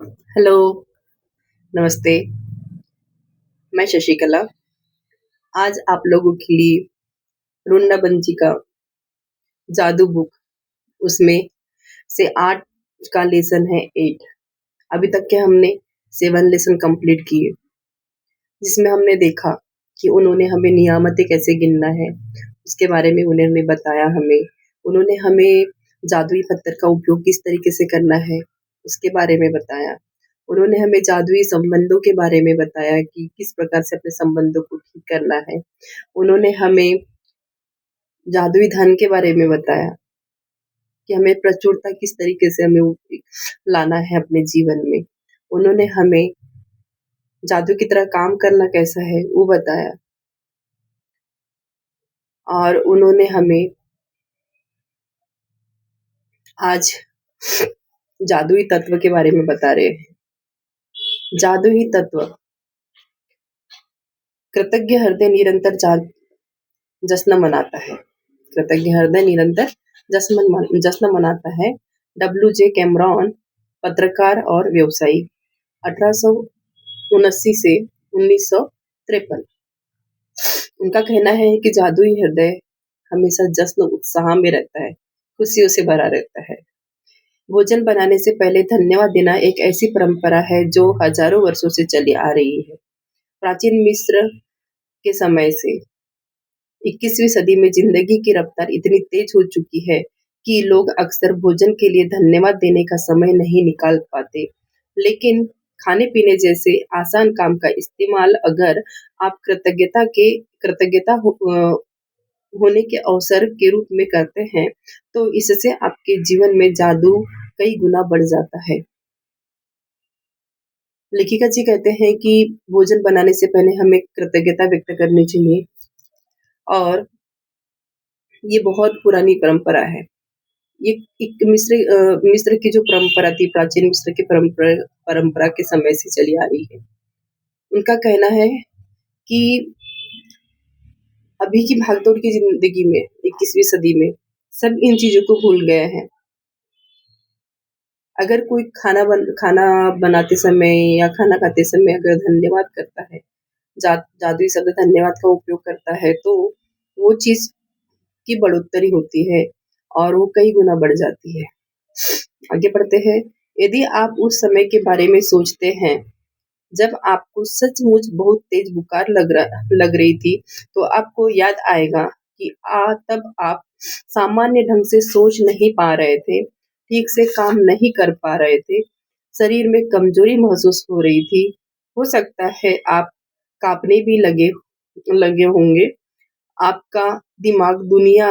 Hello, नमस्ते। मैं शशिकला। आज आप लोगों के लिए रुन्ना बंजी का जादू बुक उसमें से 8 का लेसन है 8। अभी तक के हमने 7 लेसन कंप्लीट किए, जिसमें हमने देखा कि उन्होंने हमें नियामतें कैसे गिनना है, उसके बारे में उन्होंने बताया हमें। उन्होंने हमें जादुई पत्थर का उपयोग किस तरीके से करना है, उसके बारे में बताया। उन्होंने हमें जादुई संबंधों के बारे में बताया कि किस प्रकार से अपने संबंधों को ठीक करना है। उन्होंने हमें जादुई धन के बारे में बताया कि हमें प्रचुरता किस तरीके से हमें लाना है अपने जीवन में। उन्होंने हमें जादू की तरह काम करना कैसा है वो बताया, और उन्होंने हमें आज जादुई तत्व के बारे में बता रहे हैं। जादुई तत्व कृतज्ञ हृदय निरंतर जश्न मनाता है। कृतज्ञ हृदय निरंतर जश्न मनाता है। डब्ल्यू.जे. कैमरॉन, पत्रकार और व्यवसायी, 1879 से 1953। उनका कहना है कि जादुई हृदय हमेशा जश्न उत्साह में रहता है, खुशियों से भरा रहता है। भोजन बनाने से पहले धन्यवाद देना एक ऐसी परंपरा है जो हजारों वर्षों से चली आ रही है। प्राचीन मिस्र के समय से 21वीं सदी में जिंदगी की रफ्तार इतनी तेज हो चुकी है कि लोग अक्सर भोजन के लिए धन्यवाद देने का समय नहीं निकाल पाते। लेकिन खाने पीने जैसे आसान काम का इस्तेमाल अगर आप होने के अवसर के रूप में करते हैं, तो इससे आपके जीवन में जादू कई गुना बढ़ जाता है। लेखिका जी कहते हैं कि भोजन बनाने से पहले हमें कृतज्ञता व्यक्त करनी चाहिए, और ये बहुत पुरानी परंपरा है। ये एक मिस्र की जो परंपरा थी, प्राचीन मिस्र की परंपरा के समय से चली आ रही है। उनका कहना है कि अभी की भागदौड़ की जिंदगी में 21वीं सदी में सब इन चीजों को भूल गए हैं। अगर कोई खाना बनाते समय या खाना खाते समय अगर धन्यवाद करता है, जादुई शब्द धन्यवाद का उपयोग करता है, तो वो चीज की बढ़ोतरी होती है और वो कई गुना बढ़ जाती है। आगे बढ़ते हैं। यदि आप उस समय के बारे में सोचते हैं जब आपको सचमुच बहुत तेज बुखार लग रही थी, तो आपको याद आएगा कि तब आप सामान्य ढंग से सोच नहीं पा रहे थे, ठीक से काम नहीं कर पा रहे थे, शरीर में कमजोरी महसूस हो रही थी। हो सकता है आप कांपने भी लगे होंगे। आपका दिमाग दुनिया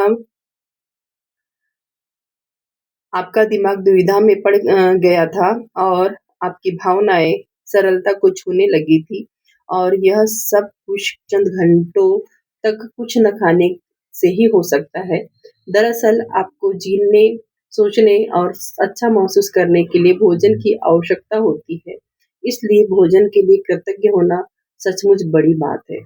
आपका दिमाग दुविधा में पड़ गया था, और आपकी भावनाएं सरलता को छूने लगी थी, और यह सब कुछ चंद घंटों तक कुछ न खाने से ही हो सकता है। दरअसल आपको जीने, सोचने और अच्छा महसूस करने के लिए भोजन की आवश्यकता होती है। इसलिए भोजन के लिए कृतज्ञ होना सचमुच बड़ी बात है।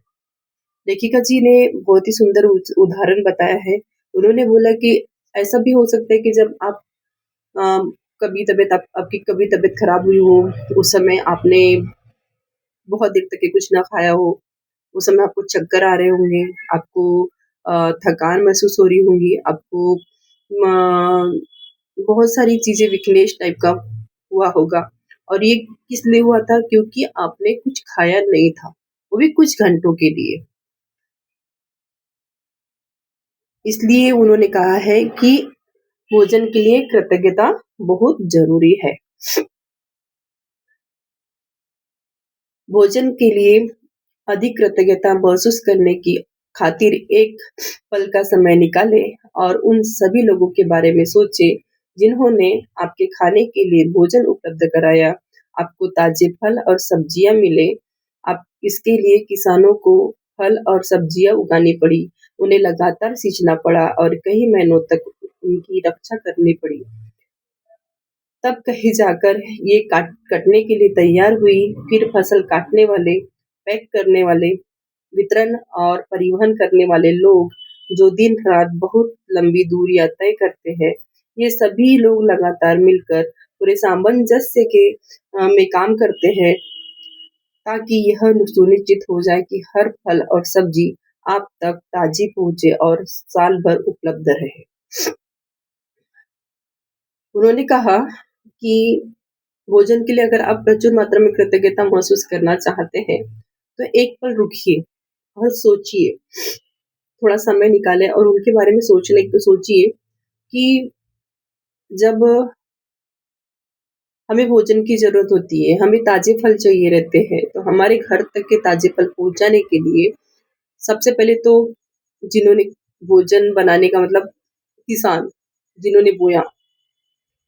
लेखिका जी ने बहुत ही सुंदर उदाहरण बताया है। उन्होंने बोला कि ऐसा भी हो सकता है कि जब आप आपकी कभी तबीयत खराब हुई हो, उस समय आपने बहुत देर तक के कुछ ना खाया हो, उस समय आपको चक्कर आ रहे होंगे, आपको थकान महसूस हो रही होंगी, आपको बहुत सारी चीजें वीकनेस टाइप का हुआ होगा, और ये किस लिए हुआ था? क्योंकि आपने कुछ खाया नहीं था, वो भी कुछ घंटों के लिए। इसलिए उन्होंने कहा है कि भोजन के लिए कृतज्ञता बहुत जरूरी है। भोजन के लिए अधिक कृतज्ञता महसूस करने की खातिर एक पल का समय निकालें और उन सभी लोगों के बारे में सोचें जिन्होंने आपके खाने के लिए भोजन उपलब्ध कराया। आपको ताजे फल और सब्जियां मिले। आप इसके लिए किसानों को फल और सब्जियां उगानी पड़ी, उन्हें लगातार सींचना पड़ा और कई महीनों तक उनकी रक्षा करनी पड़ी। तब कहीं जाकर ये कटने के लिए तैयार हुई। फिर फसल काटने वाले, पैक करने वाले, वितरण और परिवहन करने वाले लोग जो दिन रात बहुत लंबी दूरियां तय करते हैं, ये सभी लोग लगातार मिलकर पूरे सामंजस्य के में काम करते हैं, ताकि यह सुनिश्चित हो जाए कि हर फल और सब्जी आप तक ताजी पहुंचे और साल भर उपलब्ध रहे। उन्होंने कहा कि भोजन के लिए अगर आप प्रचुर मात्रा में कृतज्ञता महसूस करना चाहते हैं, तो एक पल रुकिए और सोचिए, थोड़ा समय निकालें और उनके बारे में सोचने को सोचिए कि जब हमें भोजन की ज़रूरत होती है, हमें ताज़े फल चाहिए रहते हैं, तो हमारे घर तक के ताज़े फल पहुँचाने के लिए सबसे पहले तो जिन्होंने भोजन बनाने का मतलब किसान, जिन्होंने बोया,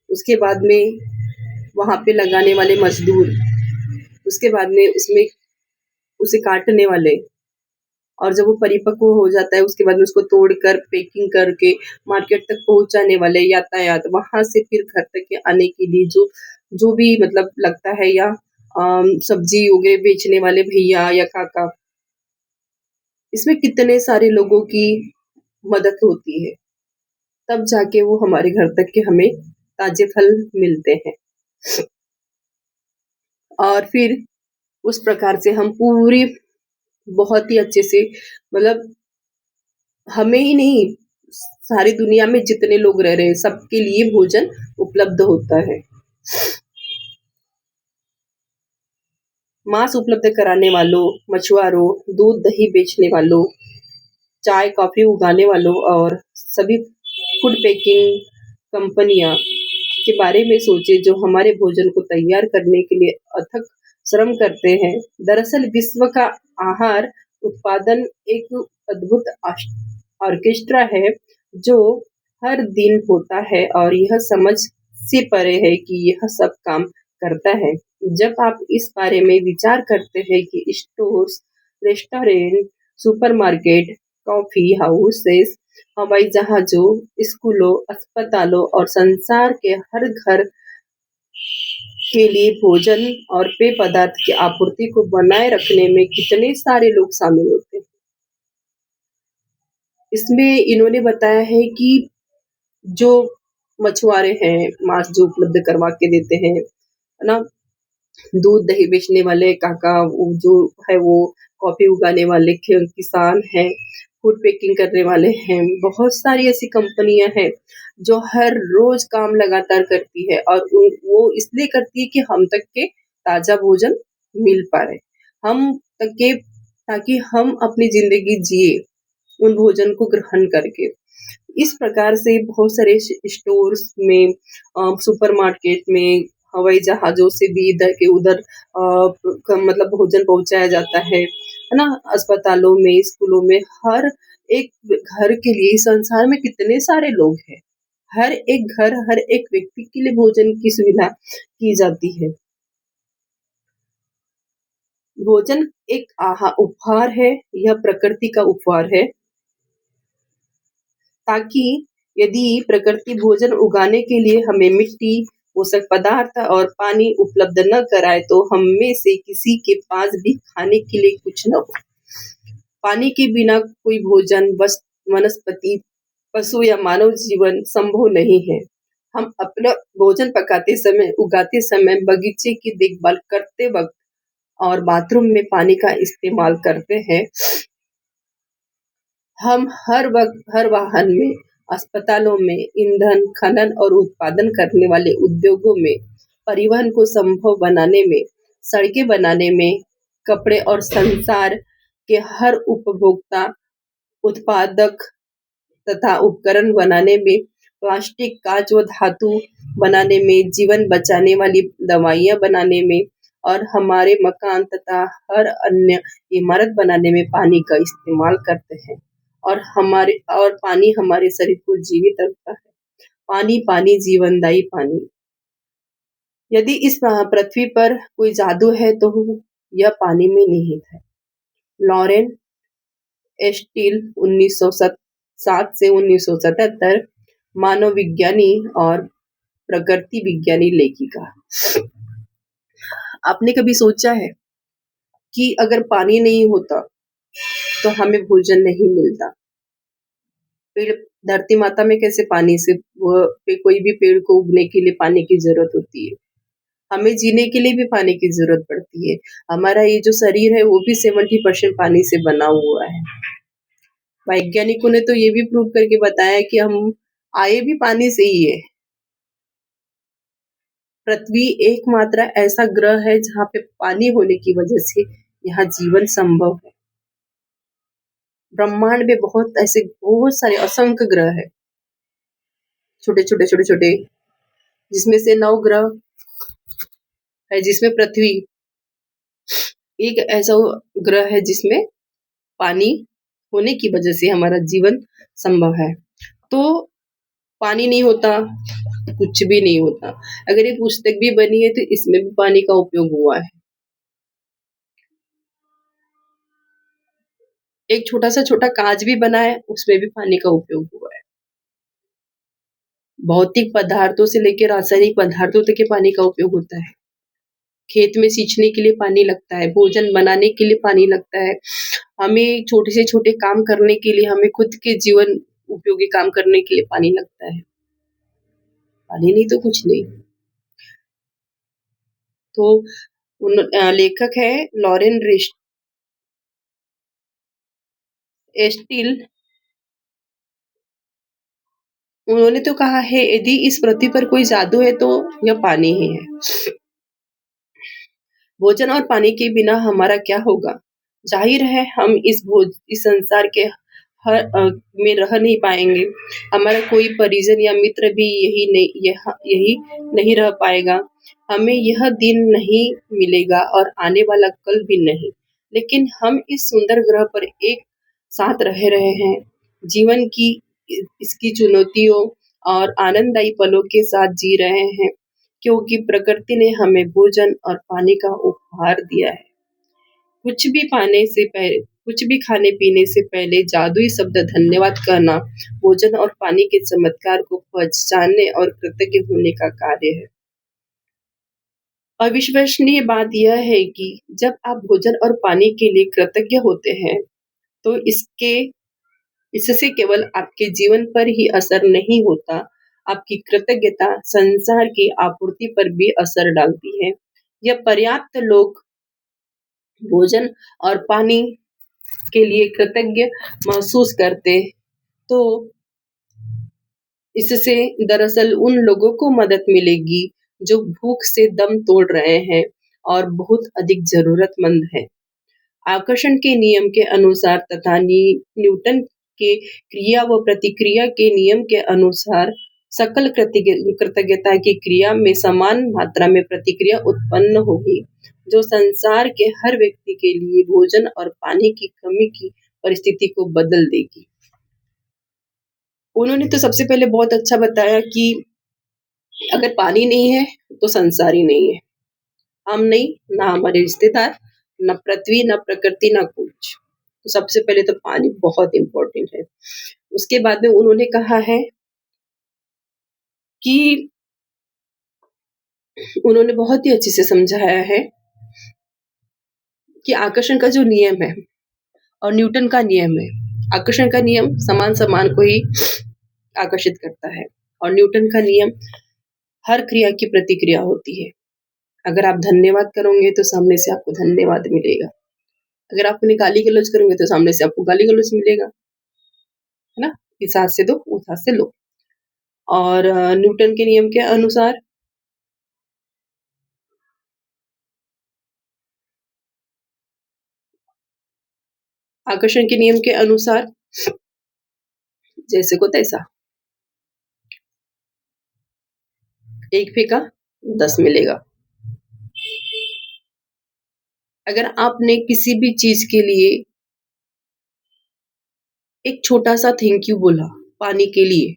उसके बाद में वहाँ पे लगाने वाले मज़दूर, उसके बाद में उसमें उसे काटने वाले, और जब वो परिपक्व हो जाता है उसके बाद में उसको तोड़कर पैकिंग करके मार्केट तक पहुंचाने वाले यातायात, वहां से फिर घर तक के आने के लिए जो जो भी मतलब लगता है, या सब्जी वगैरह बेचने वाले भैया या काका, इसमें कितने सारे लोगों की मदद होती है, तब जाके वो हमारे घर तक के हमें ताजे फल मिलते हैं। और फिर उस प्रकार से हम पूरी बहुत ही अच्छे से मतलब हमें ही नहीं, सारी दुनिया में जितने लोग रह रहे हैं सबके लिए भोजन उपलब्ध होता है। मांस उपलब्ध कराने वालों, मछुआरों, दूध दही बेचने वालों, चाय कॉफी उगाने वालों और सभी फूड पैकिंग कंपनियां के बारे में सोचे, जो हमारे भोजन को तैयार करने के लिए अथक श्रम करते हैं। दरअसल विश्व का आहार उत्पादन एक अद्भुत ऑर्केस्ट्रा है, जो हर दिन होता है और यह समझ से परे है कि यह सब काम करता है। जब आप इस बारे में विचार करते हैं कि stores, restaurant, supermarket, coffee houses, हवाई जहाज़ों, स्कूलों, अस्पतालों और संसार के हर घर के लिए भोजन और पेय पदार्थ की आपूर्ति को बनाए रखने में कितने सारे लोग शामिल होते हैं। इसमें इन्होंने बताया है कि जो मछुआरे हैं, मांस जो उपलब्ध करवा के देते हैं, है ना? दूध दही बेचने वाले काका, वो जो है वो कॉफी उगाने वाले किसान हैं, फूड पैकिंग करने वाले हैं, बहुत सारी ऐसी कंपनियां हैं जो हर रोज काम लगातार करती है, और वो इसलिए करती है कि हम तक के ताजा भोजन मिल पाए, हम तक के, ताकि हम अपनी जिंदगी जिए उन भोजन को ग्रहण करके। इस प्रकार से बहुत सारे स्टोर्स में, सुपरमार्केट में, हवाई जहाज़ों से भी इधर के उधर मतलब भोजन पहुँचाया जाता है ना? अस्पतालों में, स्कूलों में, हर एक घर के लिए इस संसार में कितने सारे लोग हैं। हर एक घर, हर एक व्यक्ति के लिए भोजन की सुविधा की जाती है। भोजन एक उपहार है, यह प्रकृति का उपहार है, ताकि यदि प्रकृति भोजन उगाने के लिए हमें मिट्टी, पोषक पदार्थ और पानी उपलब्ध न कराए, तो हम में से किसी के पास भी खाने के लिए कुछ न हो। पानी के बिना कोई भोजन, वनस्पति, पशु या मानव जीवन संभव नहीं है। हम अपना भोजन पकाते समय, उगाते समय, बगीचे की देखभाल करते वक्त और बाथरूम में पानी का इस्तेमाल करते हैं। हम हर वक्त हर वाहन में, अस्पतालों में, ईंधन खनन और उत्पादन करने वाले उद्योगों में, परिवहन को संभव बनाने में, सड़कें बनाने में, कपड़े और संसार के हर उपभोक्ता उत्पादक तथा उपकरण बनाने में, प्लास्टिक, कांच व धातु बनाने में, जीवन बचाने वाली दवाइयाँ बनाने में और हमारे मकान तथा हर अन्य इमारत बनाने में पानी का इस्तेमाल करते हैं। और पानी हमारे शरीर को जीवित रखता है। पानी, पानी, जीवनदायी पानी। यदि इस पृथ्वी पर कोई जादू है तो यह पानी में निहित है। लॉरेन एस्टिल 1907 से 1977 मानव विज्ञानी और प्रकृति विज्ञानी लेखिका। आपने कभी सोचा है कि अगर पानी नहीं होता तो हमें भोजन नहीं मिलता? फिर धरती माता में कैसे पानी से वो पे कोई भी पेड़ को उगने के लिए पानी की ज़रूरत होती है। हमें जीने के लिए भी पानी की ज़रूरत पड़ती है। हमारा ये जो शरीर है वो भी 70% पानी से बना हुआ है। वैज्ञानिकों ने तो ये भी प्रूव करके बताया कि हम आए भी पानी से ही है। पृथ्वी एकमात्र ऐसा ग्रह है जहाँ पे पानी होने की वजह से यहाँ जीवन संभव है। ब्रह्मांड में बहुत सारे असंख्य ग्रह है, छोटे-छोटे, जिसमें से 9 ग्रह है, जिसमें पृथ्वी एक ऐसा ग्रह है जिसमें पानी होने की वजह से हमारा जीवन संभव है। तो पानी नहीं होता, कुछ भी नहीं होता। अगर ये पुस्तक भी बनी है तो इसमें भी पानी का उपयोग हुआ है। एक छोटा काँच भी बना है, उसमें भी पानी का उपयोग हुआ है। भौतिक पदार्थों से लेकर रासायनिक पदार्थों तक के पानी का उपयोग होता है। खेत में सींचने के लिए पानी लगता है, भोजन बनाने के लिए पानी लगता है। हमें छोटे से छोटे काम करने के लिए, हमें खुद के जीवन उपयोगी काम करने के लिए पानी लगता है। पानी नहीं तो कुछ नहीं। तो लेखक है लॉरेन एस्टिल। उन्होंने तो कहा है यदि इस पृथ्वी पर कोई जादू है तो यह पानी ही है। भोजन और पानी के बिना हमारा क्या होगा? जाहिर है हम इस संसार के में रह नहीं पाएंगे। हमारा कोई परिजन या मित्र भी यही नहीं रह पाएगा। हमें यह दिन नहीं मिलेगा और आने वाला कल भी नहीं। लेकिन हम इस सुंदर ग्रह पर एक साथ रह रहे हैं। जीवन की इसकी चुनौतियों और आनंददायी पलों के साथ जी रहे हैं, क्योंकि प्रकृति ने हमें भोजन और पानी का उपहार दिया है। कुछ भी खाने पीने से पहले जादुई शब्द धन्यवाद कहना भोजन और पानी के चमत्कार को पहचानने और कृतज्ञ होने का कार्य है। अविश्वसनीय बात यह है कि जब आप भोजन और पानी के लिए कृतज्ञ होते हैं, तो इससे केवल आपके जीवन पर ही असर नहीं होता, आपकी कृतज्ञता संसार की आपूर्ति पर भी असर डालती है। जब पर्याप्त लोग भोजन और पानी के लिए कृतज्ञ महसूस करते, तो इससे दरअसल उन लोगों को मदद मिलेगी जो भूख से दम तोड़ रहे हैं और बहुत अधिक जरूरतमंद हैं। आकर्षण के नियम के अनुसार तथा न्यूटन के क्रिया व प्रतिक्रिया के नियम के अनुसार सकल कृतज्ञता की क्रिया में समान मात्रा में प्रतिक्रिया उत्पन्न होगी, जो संसार के हर व्यक्ति के लिए भोजन और पानी की कमी की परिस्थिति को बदल देगी। उन्होंने तो सबसे पहले बहुत अच्छा बताया कि अगर पानी नहीं है तो संसार ही नहीं है। हम नहीं, ना हमारे रिश्तेदार, ना पृथ्वी, ना प्रकृति, ना कुछ। तो सबसे पहले तो पानी बहुत इम्पोर्टेंट है। उसके बाद में उन्होंने कहा है कि उन्होंने बहुत ही अच्छे से समझाया है कि आकर्षण का जो नियम है और न्यूटन का नियम है, आकर्षण का नियम समान को ही आकर्षित करता है और न्यूटन का नियम हर क्रिया की प्रतिक्रिया होती है। अगर आप धन्यवाद करोगे तो सामने से आपको धन्यवाद मिलेगा। अगर आप उन्हें गाली गलौज करोगे तो सामने से आपको गाली गलौज मिलेगा, है ना? इस हाथ से दो, उस हाथ से लो। और न्यूटन के नियम के अनुसार आकर्षण के नियम के अनुसार जैसे को तैसा, एक फेंका 10 मिलेगा। अगर आपने किसी भी चीज के लिए एक छोटा सा थैंक यू बोला पानी के लिए,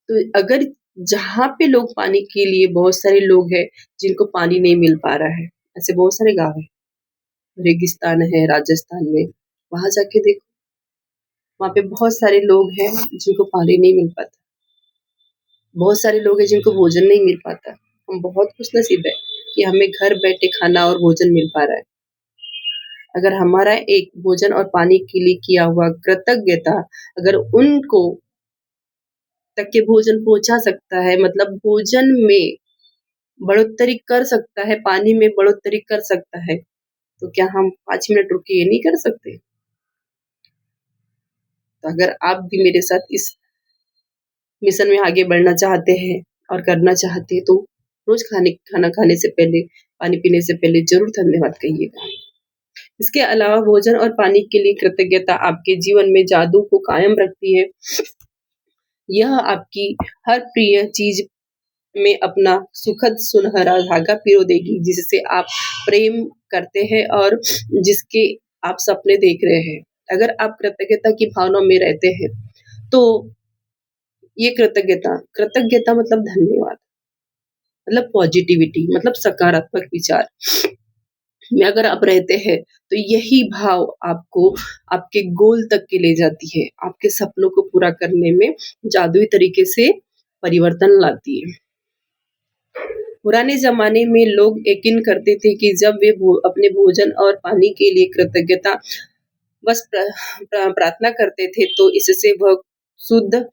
तो अगर जहाँ पे लोग पानी के लिए, बहुत सारे लोग हैं जिनको पानी नहीं मिल पा रहा है, ऐसे बहुत सारे गाँव है, रेगिस्तान है राजस्थान में, वहां जाके देखो, वहां पे बहुत सारे लोग हैं जिनको पानी नहीं मिल पाता, बहुत सारे लोग हैं जिनको भोजन नहीं मिल पाता। हम बहुत खुशनसीब है कि हमें घर बैठे खाना और भोजन मिल पा रहा है। अगर हमारा एक भोजन और पानी के लिए किया हुआ कृतज्ञता अगर उनको तक के भोजन पहुंचा सकता है, मतलब भोजन में बढ़ोतरी कर सकता है, पानी में बढ़ोतरी कर सकता है, तो क्या हम 5 मिनट रुक के ये नहीं कर सकते? तो अगर आप भी मेरे साथ इस मिशन में आगे बढ़ना चाहते हैं और करना चाहते हैं, तो रोज खाना खाने से पहले, पानी पीने से पहले जरूर धन्यवाद कहिएगा। इसके अलावा भोजन और पानी के लिए कृतज्ञता आपके जीवन में जादू को कायम रखती है। यह आपकी हर प्रिय चीज में अपना सुखद सुनहरा धागा पिरो देगी, जिससे आप प्रेम करते हैं और जिसके आप सपने देख रहे हैं। अगर आप कृतज्ञता की भावना में रहते हैं, तो ये कृतज्ञता मतलब धन्यवाद, मतलब पॉजिटिविटी, मतलब सकारात्मक विचार में अगर आप रहते हैं, तो यही भाव आपको आपके गोल तक के ले जाती है, आपके सपनों को पूरा करने में जादुई तरीके से परिवर्तन लाती है। पुराने ज़माने में लोग यकीन करते थे कि जब वे अपने भोजन और पानी के लिए कृतज्ञता बस प्रार्थना करते थे, तो इससे वह शुद्ध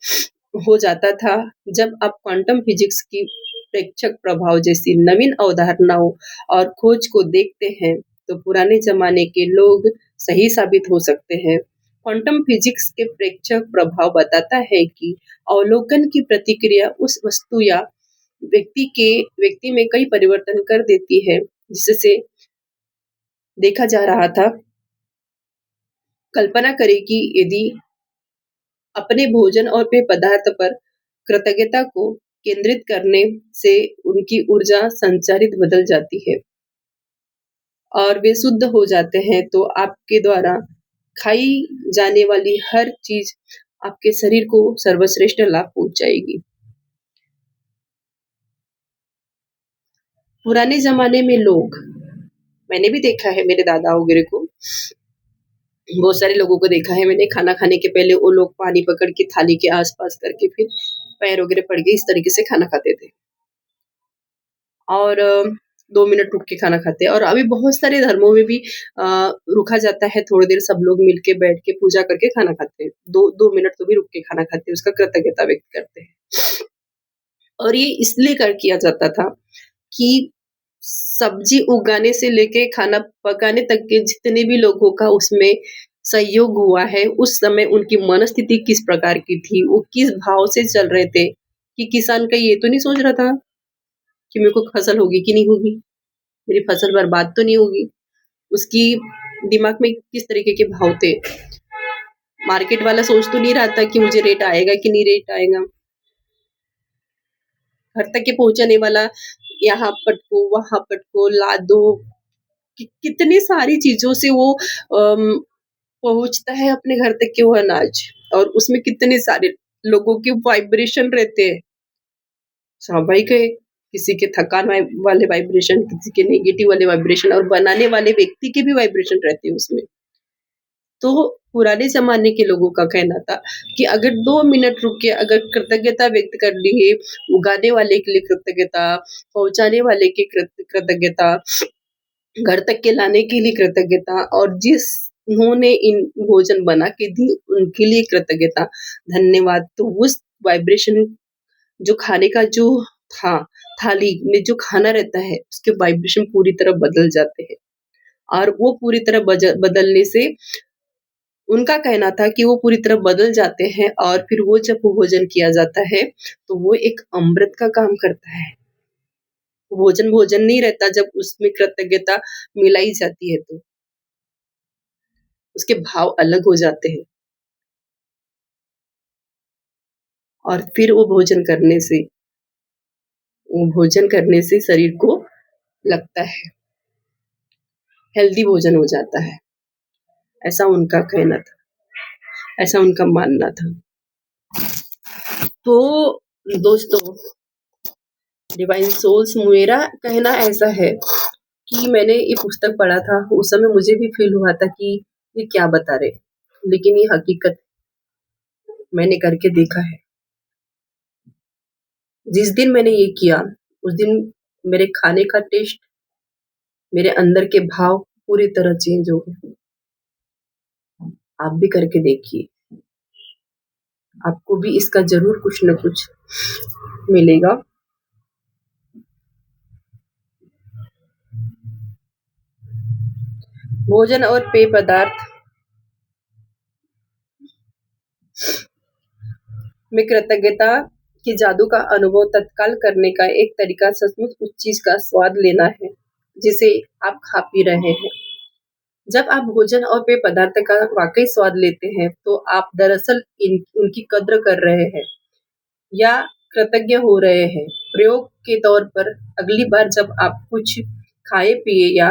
हो जाता था। जब आप क्वांटम फिजिक्स की प्रेक्षक प्रभाव जैसी नवीन अवधारणाओं और खोज को देखते हैं, तो पुराने ज़माने के लोग सही साबित हो सकते हैं। क्वांटम फिजिक्स के प्रेक्षक प्रभाव बताता है कि अवलोकन की प्रतिक्रिया उस वस्तु या व्यक्ति में कई परिवर्तन कर देती है, जिससे देखा जा रहा था। कल्पना करें कि यदि अपने भोजन और पेय पदार्थ पर कृतज्ञता को केंद्रित करने से उनकी ऊर्जा संचारित बदल जाती है और वे शुद्ध हो जाते हैं, तो आपके द्वारा खाई जाने वाली हर चीज आपके शरीर को सर्वश्रेष्ठ लाभ पहुंचाएगी। पुराने जमाने में लोग, मैंने भी देखा है मेरे दादा वगैरह को, बहुत सारे लोगों को देखा है मैंने, खाना खाने के पहले वो लोग पानी पकड़ के थाली के आसपास करके फिर पैर वगैरह पड़ गए, इस तरीके से खाना खाते थे और 2 मिनट रुक के खाना खाते हैं। और अभी बहुत सारे धर्मों में भी रुका जाता है, थोड़ी देर सब लोग मिलके बैठ के पूजा करके खाना खाते हैं, 2 मिनट तो भी रुक के खाना खाते हैं, उसका कृतज्ञता व्यक्त करते हैं। और ये इसलिए कर किया जाता था कि सब्जी उगाने से लेके खाना पकाने तक के जितने भी लोगों का उसमें सहयोग हुआ है, उस समय उनकी मनस्थिति किस प्रकार की थी, वो किस भाव से चल रहे थे, कि किसान का ये तो नहीं सोच रहा था कि मेरे को फसल होगी कि नहीं होगी, मेरी फसल बर्बाद तो नहीं होगी। उसकी दिमाग में किस तरीके के भाव थे। मार्केट वाला सोच तो नहीं रहा था कि मुझे रेट आएगा कि नहीं रेट आएगा। घर तक के पहुंचाने वाला, यहाँ पटको वहां पटको ला दो, कितनी सारी चीजों से वो पहुंचता है अपने घर तक के वो अनाज, और उसमें कितने सारे लोगों के वाइब्रेशन रहते हैं। स्वाभाविक है, किसी के थकान वाले वाइब्रेशन, किसी के नेगेटिव वाले वाइब्रेशन, और बनाने वाले व्यक्ति के भी वाइब्रेशन रहते हैं उसमें। तो पुराने जमाने के लोगों का कहना था कि अगर 2 मिनट रुक के अगर कृतज्ञता व्यक्त कर ली है, उगाने वाले के लिए कृतज्ञता, पहुंचाने वाले की कृतज्ञता, घर तक के लाने के लिए कृतज्ञता, और जिस उन्होंने इन भोजन बना के दी उनके लिए कृतज्ञता, धन्यवाद, तो उस वाइब्रेशन जो खाने का जो था, थाली में जो खाना रहता है, उसके वाइब्रेशन पूरी तरह बदल जाते हैं। और वो पूरी तरह बदलने से उनका कहना था कि वो पूरी तरह बदल जाते हैं, और फिर वो जब भोजन किया जाता है, तो वो एक अमृत का काम करता है। भोजन भोजन नहीं रहता जब उसमें कृतज्ञता मिलाई जाती है, तो उसके भाव अलग हो जाते हैं। और फिर वो भोजन करने से शरीर को लगता है हेल्दी भोजन हो जाता है, ऐसा उनका कहना था, ऐसा उनका मानना था। तो दोस्तों, डिवाइन सोल्स, मेरा कहना ऐसा है कि मैंने ये पुस्तक पढ़ा था, उस समय मुझे भी फील हुआ था कि ये क्या बता रहे, लेकिन ये हकीकत मैंने करके देखा है। जिस दिन मैंने ये किया, उस दिन मेरे खाने का टेस्ट, मेरे अंदर के भाव पूरी तरह चेंज हो गए। आप भी करके देखिए। आपको भी इसका ज़रूर कुछ न कुछ मिलेगा। भोजन और पेय पदार्थ में कृतज्ञता के जादू का अनुभव तत्काल करने का एक तरीका सचमुच उस चीज़ का स्वाद लेना है, जिसे आप खा पी रहे हैं। जब आप भोजन और पेय पदार्थ का वाक़ई स्वाद लेते हैं, तो आप दरअसल उनकी कद्र कर रहे हैं या कृतज्ञ हो रहे हैं। प्रयोग के तौर पर अगली बार जब आप कुछ खाए-पिए या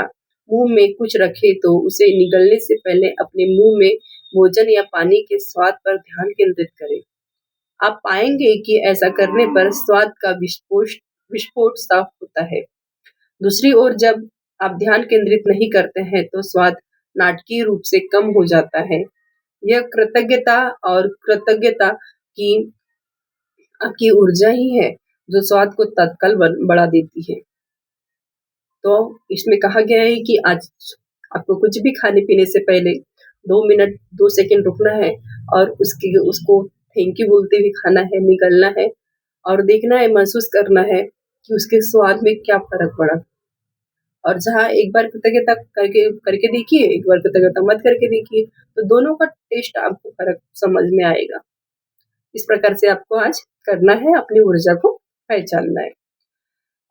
मुँह में कुछ रखें, तो उसे निगलने से पहले अपने मुँह में भोजन या पानी के स्वाद पर ध्यान केंद्रित करें। आप पाएँगे कि ऐसा करने पर स्वाद का विस्फोट साफ होता है। दूसरी ओर जब आप ध्यान केंद्रित नहीं करते हैं, तो स्वाद नाटकीय रूप से कम हो जाता है। यह कृतज्ञता की आपकी ऊर्जा ही है, जो स्वाद को तत्काल बढ़ा देती है। तो इसमें कहा गया है कि आज आपको कुछ भी खाने-पीने से पहले 2 मिनट 2 सेकंड रुकना है और उसको थैंक यू बोलते हुए खाना है, निगलना है और देखना है, महसूस करना है कि उसके स्वाद में क्या फ़र्क पड़ा। और जहाँ एक बार कृतज्ञता करके करके देखिए, एक बार कृतज्ञता मत करके देखिए, तो दोनों का टेस्ट आपको फ़र्क समझ में आएगा। इस प्रकार से आपको आज करना है, अपनी ऊर्जा को पहचानना है।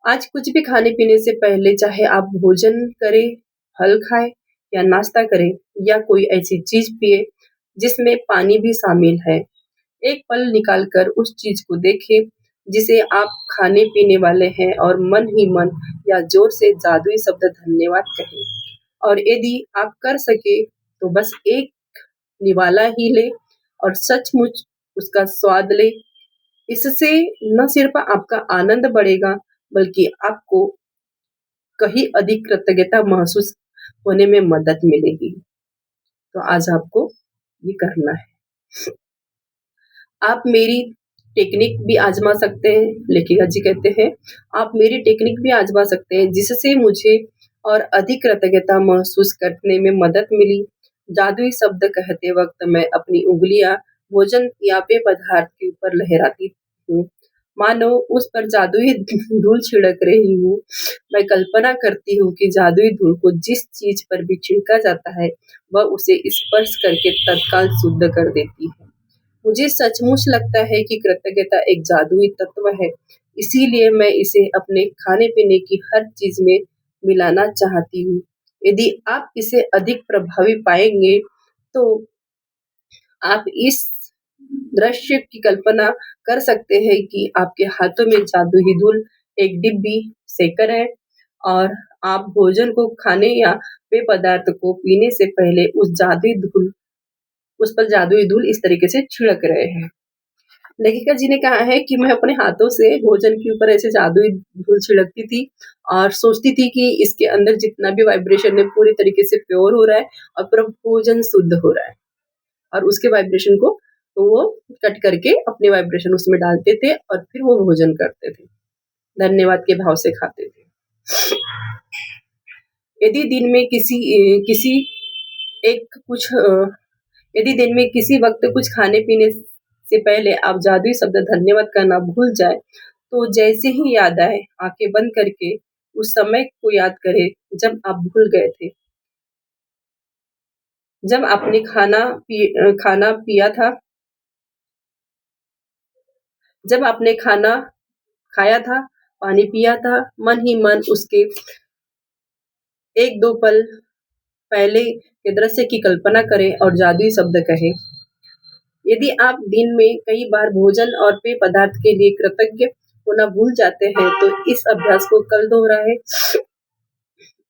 आज कुछ भी खाने-पीने से पहले चाहे आप भोजन करें, फल खाएँ या नाश्ता करें या कोई ऐसी चीज़ पिएँ जिसमें पानी भी शामिल है। एक पल निकाल कर उस चीज़ को देखें जिसे आप खाने-पीने वाले हैं और मन ही मन या ज़ोर से जादुई शब्द धन्यवाद कहें। और यदि आप कर सकें तो बस एक निवाला ही लें और सचमुच उसका स्वाद लें। इससे न सिर्फ आपका आनंद बढ़ेगा, बल्कि आपको कहीं अधिक कृतज्ञता महसूस होने में मदद मिलेगी। तो आज आपको ये करना है। आप मेरी टेक्निक भी आज़मा सकते हैं, लेखिका जी कहते हैं, आप मेरी टेक्निक भी आज़मा सकते हैं, जिससे मुझे और अधिक कृतज्ञता महसूस करने में मदद मिली। जादुई शब्द कहते वक़्त मैं अपनी उँगलियाँ भोजन या पेय पदार्थ के ऊपर लहराती हूँ, मानो उस पर जादुई धूल छिड़क रही हूँ। मैं कल्पना करती हूँ कि जादुई धूल को जिस चीज़ पर भी छिड़का जाता है, वह उसे स्पर्श करके तत्काल शुद्ध कर देती है। मुझे सचमुच लगता है कि कृतज्ञता एक जादुई तत्व है, इसीलिए मैं इसे अपने खाने-पीने की हर चीज़ में मिलाना चाहती हूँ। यदि आप इसे अधिक प्रभावी पाएँगे, तो आप इस दृश्य की कल्पना कर सकते हैं कि आपके हाथों में जादुई धूल एक डिब्बी शेकर है और आप भोजन को खाने या पेय पदार्थ को पीने से पहले उस पर जादुई धूल इस तरीके से छिड़क रहे हैं। लेखिका जी ने कहा है कि मैं अपने हाथों से भोजन के ऊपर ऐसे जादुई धूल छिड़कती थी और सोचती थी कि इसके अंदर जितना भी वाइब्रेशन है पूरी तरीके से प्योर हो रहा है और पूरा भोजन शुद्ध हो रहा है और उसके वाइब्रेशन को वो कट करके अपने वाइब्रेशन उसमें डालते थे और फिर वो भोजन करते थे। धन्यवाद के भाव से खाते थे। यदि दिन में किसी एक कुछ यदि दिन में किसी वक़्त कुछ खाने-पीने से पहले आप जादुई शब्द धन्यवाद कहना भूल जाएँ, तो जैसे ही याद आए, आँखें बंद करके उस समय को याद करें जब आप भूल गए थे। जब आपने खाना पिया था जब आपने खाना खाया था, पानी पिया था, मन ही मन उसके 1-2 पल पहले के दृश्य की कल्पना करें और जादुई शब्द कहें। यदि आप दिन में कई बार भोजन और पेय पदार्थ के लिए कृतज्ञ होना भूल जाते हैं, तो इस अभ्यास को कल दोहराएं।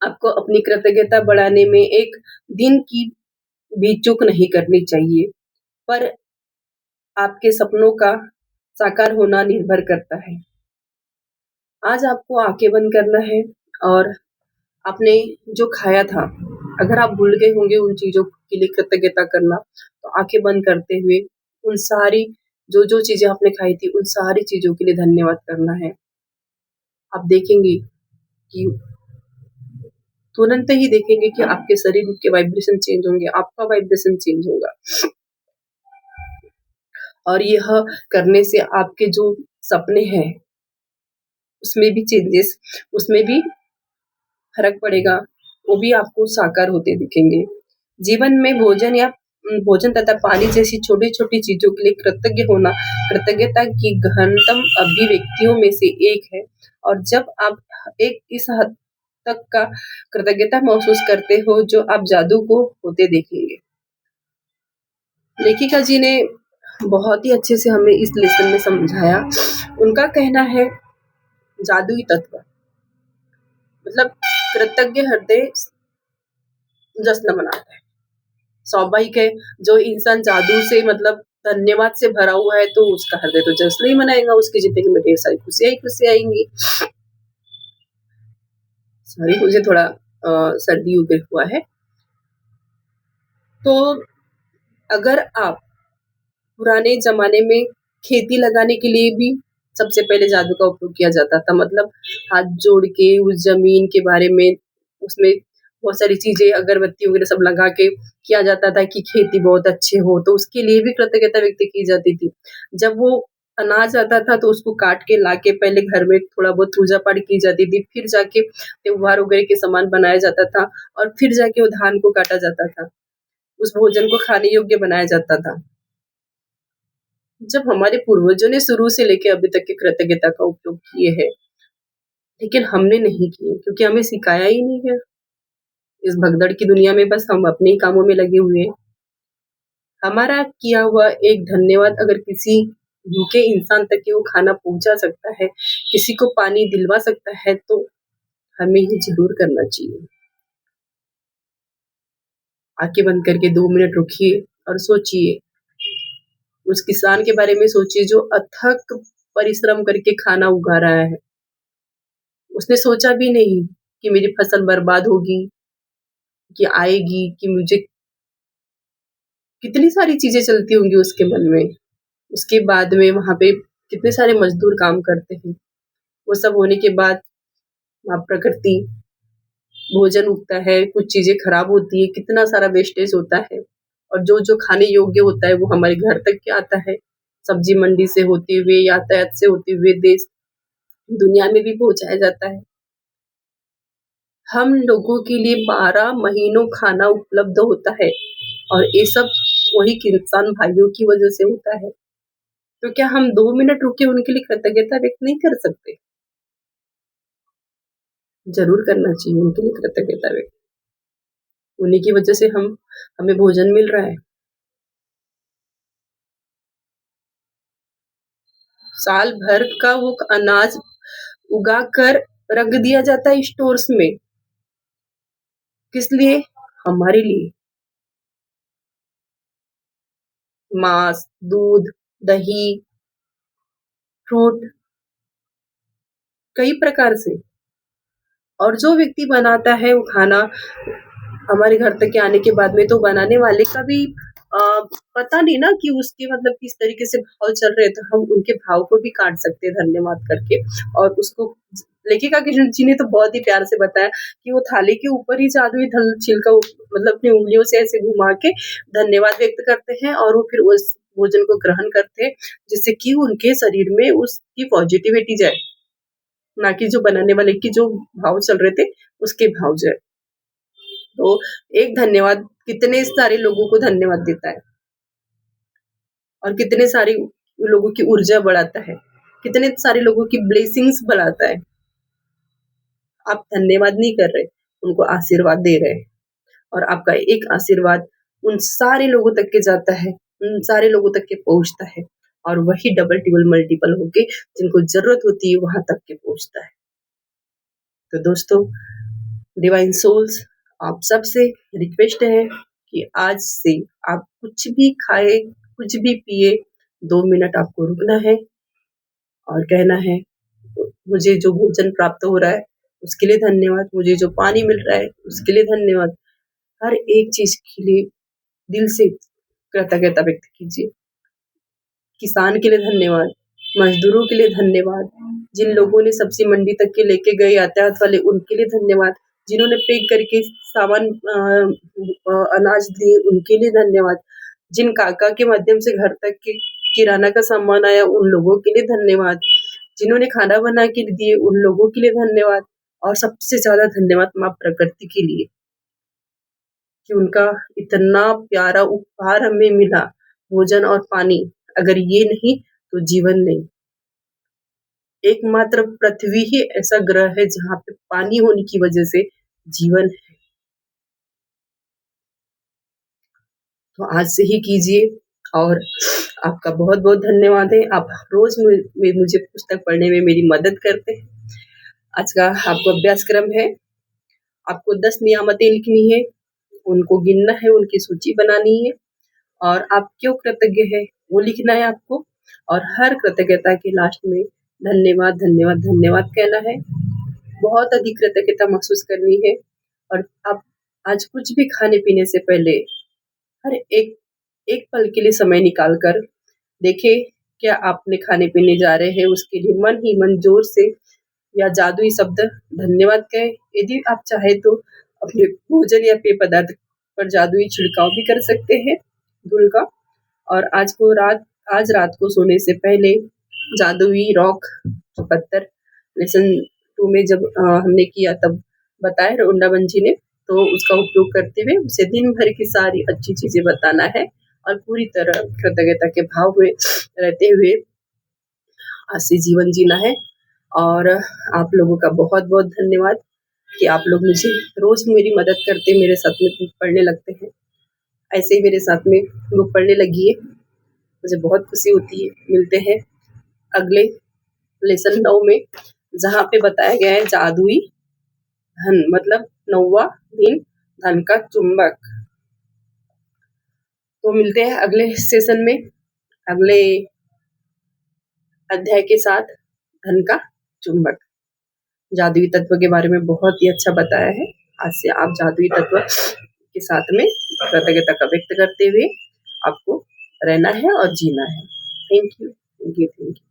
आपको अपनी कृतज्ञता बढ़ाने में एक दिन की भी चूक नहीं करनी चाहिए, पर आपके सपनों का साकार होना निर्भर करता है। आज आपको आंखें बंद करना है और आपने जो खाया था, अगर आप भूल गए होंगे उन चीज़ों के लिए कृतज्ञता करना, तो आंखें बंद करते हुए उन सारी जो चीज़ें आपने खाई थी, उन सारी चीज़ों के लिए धन्यवाद करना है। आप देखेंगे कि तुरंत ही देखेंगे कि आपके शरीर के वाइब्रेशन चेंज होंगे, आपका वाइब्रेशन चेंज होगा और यह करने से आपके जो सपने हैं उसमें भी चेंजेस, उसमें भी फर्क पड़ेगा, वो भी आपको साकार होते दिखेंगे। जीवन में भोजन तथा पानी जैसी छोटी-छोटी चीज़ों के लिए कृतज्ञ होना कृतज्ञता की गहनतम अभिव्यक्तियों में से एक है, और जब आप एक इस हद तक का कृतज्ञता महसूस करते हो, जो आप जादू को होते देखेंगे। लेखिका जी ने बहुत ही अच्छे से हमें इस लेसन में समझाया। उनका कहना है, जादुई तत्व मतलब कृतज्ञ हृदय जश्न मनाता है। स्वाभाविक है, जो इंसान जादू से मतलब धन्यवाद से भरा हुआ है, तो उसका हृदय तो जश्न ही मनाएगा, उसकी जिंदगी में ढेर सारी खुशियां ही खुशियां आएंगी। सॉरी, मुझे थोड़ा सर्दी हो गया हुआ है। तो अगर आप पुराने जमाने में खेती लगाने के लिए भी सबसे पहले जादू का उपयोग किया जाता था, मतलब हाथ जोड़ के उस जमीन के बारे में, उसमें बहुत सारी चीजें अगरबत्ती वगैरह सब लगा के किया जाता था कि खेती बहुत अच्छे हो, तो उसके लिए भी कृतज्ञता व्यक्त की जाती थी। जब वो अनाज आता था तो उसको काट के लाके पहले घर में थोड़ा बहुत पूजा पाठ की जाती थी, फिर जाके त्योहार वगैरह के सामान बनाया जाता था, और फिर जाके वो धान को काटा जाता था, उस भोजन को खाने योग्य बनाया जाता था। जब हमारे पूर्वजों ने शुरू से लेके अभी तक की कृतज्ञता का उपयोग किए हैं, लेकिन हमने नहीं किए क्योंकि हमें सिखाया ही नहीं है। इस भगदड़ की दुनिया में बस हम अपने ही कामों में लगे हुए हैं। हमारा किया हुआ एक धन्यवाद अगर किसी भूखे इंसान तक के वो खाना पहुंचा सकता है, किसी को पानी दिलवा सकता है, तो हमें ये जरूर करना चाहिए। आंखें बंद करके 2 मिनट रुकिए और सोचिए, उस किसान के बारे में सोचिए जो अथक परिश्रम करके खाना उगा रहा है। उसने सोचा भी नहीं कि मेरी फसल बर्बाद होगी, कि आएगी, कि मुझे कितनी सारी चीजें चलती होंगी उसके मन में। उसके बाद में वहां पे कितने सारे मजदूर काम करते हैं। वो सब होने के बाद वहाँ प्रकृति, भोजन उगता है, कुछ चीजें खराब होती है, कितना सारा वेस्टेज होता है, और जो जो खाने योग्य होता है वो हमारे घर तक के आता है। सब्जी मंडी से होते हुए, यातायात से होते हुए देश दुनिया में भी पहुंचाया जाता है। हम लोगों के लिए 12 महीनों खाना उपलब्ध होता है, और ये सब वही किसान भाइयों की वजह से होता है। तो क्या हम 2 मिनट रुक के उनके लिए कृतज्ञता व्यक्त नहीं कर सकते? ज़रूर करना चाहिए उनके लिए कृतज्ञता व्यक्त। उन्हीं की वजह से हमें भोजन मिल रहा है। साल भर का वो अनाज उगा कर रख दिया जाता है स्टोर्स में। किस लिए? हमारे लिए। मांस, दूध, दही, फ्रूट, कई प्रकार से। और जो व्यक्ति बनाता है वो खाना हमारे घर तक के आने के बाद में, तो बनाने वाले का भी अ, पता नहीं ना कि उसके मतलब किस तरीके से भाव चल रहे हैं, तो हम उनके भाव को भी काट सकते हैं धन्यवाद करके। और उसको लेखिका कृष्ण जी ने तो बहुत ही प्यार से बताया कि वो थाली के ऊपर ही जादुई धन छिलका मतलब अपनी उंगलियों से ऐसे घुमा के धन्यवाद व्यक्त करते हैं, और वो फिर उस भोजन को ग्रहण करते हैं, जिससे कि उनके शरीर में उसकी पॉजिटिविटी जाए, ना कि जो बनाने वाले की जो भाव चल रहे थे उसके भाव जाए। तो एक धन्यवाद कितने सारे लोगों को धन्यवाद देता है, और कितने सारे लोगों की ऊर्जा बढ़ाता है, कितने सारे लोगों की ब्लेसिंग्स बढ़ाता है। आप धन्यवाद नहीं कर रहे, उनको आशीर्वाद दे रहे हैं, और आपका एक आशीर्वाद उन सारे लोगों तक के जाता है, उन सारे लोगों तक के पहुंचता है, और वही डबल टिबल मल्टीपल होके जिनको जरूरत होती है वहां तक के पहुंचता है। तो दोस्तों, डिवाइन सोल्स, आप सबसे रिक्वेस्ट है कि आज से आप कुछ भी खाए, कुछ भी पिए, 2 मिनट आपको रुकना है और कहना है, मुझे जो भोजन प्राप्त हो रहा है उसके लिए धन्यवाद, मुझे जो पानी मिल रहा है उसके लिए धन्यवाद। हर एक चीज के लिए दिल से कृतज्ञता व्यक्त कीजिए। किसान के लिए धन्यवाद, मजदूरों के लिए धन्यवाद, जिन लोगों ने सब्जी मंडी तक के लेके गए यातायात वाले उनके लिए धन्यवाद, जिन्होंने पैक करके सामान अनाज दिए उनके लिए धन्यवाद, जिन काका के माध्यम से घर तक के किराना का सामान आया उन लोगों के लिए धन्यवाद, जिन्होंने खाना बना के दिए उन लोगों के लिए धन्यवाद, और सबसे ज़्यादा धन्यवाद माँ प्रकृति के लिए कि उनका इतना प्यारा उपहार हमें मिला, भोजन और पानी। अगर ये नहीं तो जीवन नहीं। एकमात्र पृथ्वी ही ऐसा ग्रह है जहाँ पे पानी होने की वजह से जीवन है। तो आज से ही कीजिए, और आपका बहुत बहुत धन्यवाद है। आप रोज मुझे पुस्तक पढ़ने में मेरी मदद करते हैं। आज का आपको अभ्यास क्रम है, आपको 10 नियामतें लिखनी है, उनको गिनना है, उनकी सूची बनानी है, और आप क्यों कृतज्ञ है वो लिखना है आपको, और हर कृतज्ञता के लास्ट में धन्यवाद धन्यवाद धन्यवाद कहना है। बहुत अधिक कृतज्ञता महसूस करनी है। और आप आज कुछ भी खाने पीने से पहले हर एक पल के लिए समय निकाल कर देखें, क्या आपने खाने पीने जा रहे हैं उसके लिए मन ही मन जोर से या जादुई शब्द धन्यवाद कहें। यदि आप चाहे तो अपने भोजन या पेय पदार्थ पर जादुई छिड़काव भी कर सकते हैं धूल का। और आज रात को सोने से पहले जादुई रॉक पत्थर लेसन 2 में जब हमने किया तब बताया रुंडावन जी ने, तो उसका उपयोग करते हुए उसे दिन भर की सारी अच्छी चीजें बताना है और पूरी तरह कृतज्ञता के भाव में रहते हुए आज से जीवन जीना है। और आप लोगों का बहुत बहुत धन्यवाद कि आप लोग मुझे रोज मेरी मदद करते, मेरे साथ में पढ़ने लगते हैं। ऐसे ही मेरे साथ में बुक पढ़ने लगी है, मुझे बहुत खुशी होती है। मिलते हैं अगले लेसन 9 में, जहाँ पे बताया गया है जादुई धन, मतलब 9वां दिन धन का चुंबक। तो मिलते हैं अगले सेशन में अगले अध्याय के साथ, धन का चुंबक। जादुई तत्व के बारे में बहुत ही अच्छा बताया है। आज से आप जादुई तत्व के साथ में कृतज्ञता का व्यक्त करते हुए आपको रहना है और जीना है। Thank you, thank you, thank you.